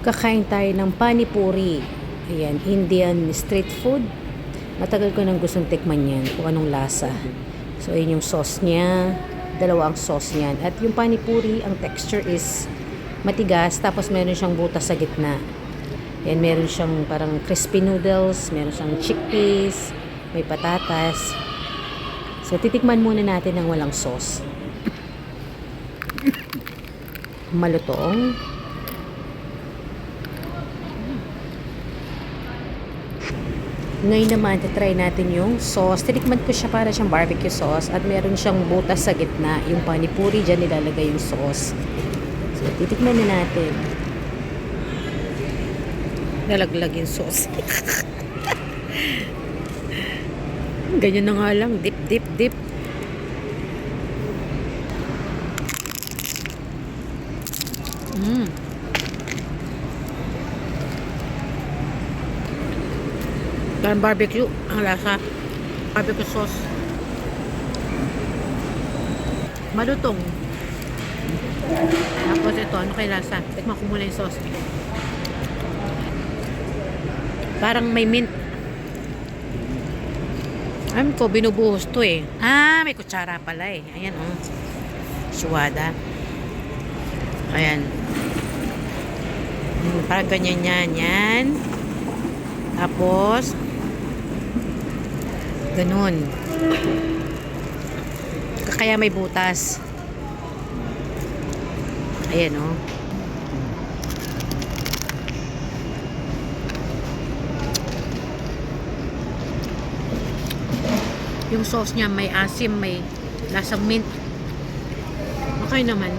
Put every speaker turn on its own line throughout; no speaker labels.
Kakain tayo ng panipuri. Ayan, Indian street food. Matagal ko nang gustong tikman yan kung anong lasa. So, yun yung sauce niya. Dalawa ang sauce niyan. At yung panipuri, ang texture is matigas. Tapos meron siyang butas sa gitna. Ayan, meron siyang parang crispy noodles. Meron siyang chickpeas. May patatas. So, titikman muna natin ng walang sauce. Malutong. Ngayon naman, try natin yung sauce. Tinikman ko siya para siyang barbecue sauce at meron siyang butas sa gitna. Yung panipuri, dyan nilalagay yung sauce. So, titikman na natin. Nalaglag yung sauce. Ganyan na nga lang. Dip, dip, dip. Parang barbecue ang lasa. Barbecue sauce. Malutong. Tapos ito, ano kay lasa? Tikman ko muna yung sauce. Parang may mint. Alam ko, binubuhos to eh. Ah, may kutsara pala eh. Ayan oh. Suwada. Ayan. Parang ganyan yan. Yan. Tapos, ganun. Kaya may butas. Ayan o. Yung sauce niya may asim, may lasang mint. Okay naman.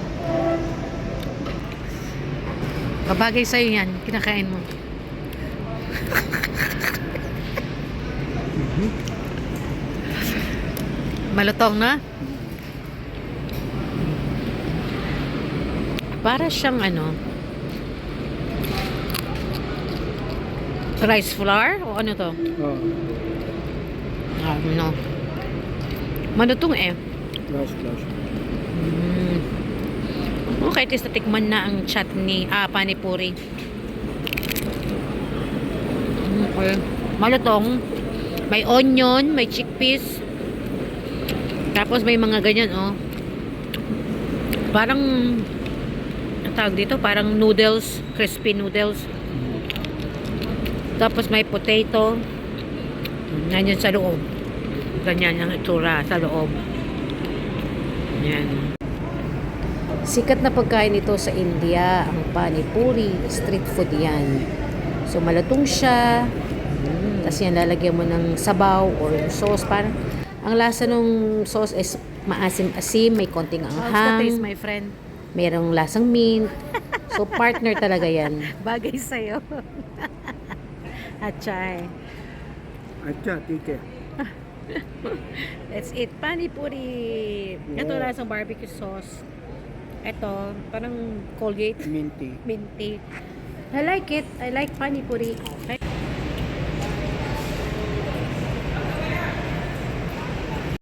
Kabagay sa'yo yan. Kinakain mo. Malutong na? Para siyang ano, rice flour o ano to? No. Malutong eh.
Rice flour.
Okay, at least natikman na ang chutney, panipuri. Okay. Malutong. May onion, may chickpeas. Tapos may mga ganyan, oh. Parang, ang tawag dito, parang noodles, crispy noodles. Tapos may potato. Nandiyan sa loob. Ganyan ang itsura sa loob. Yan. Sikat na pagkain ito sa India, ang panipuri, street food yan. So, malutong siya. Tapos yan, lalagyan mo ng sabaw or sauce. Parang, ang lasa ng sauce is maasim-asim, may konting anghang.
How's the taste, my friend?
Merong lasang mint. So, partner talaga yan.
Bagay sa'yo. Achay.
Acha, tike.
Let's eat panipuri. Ito lasang barbecue sauce. Ito, parang Colgate.
Minty.
Minty. I like it. I like panipuri. Okay.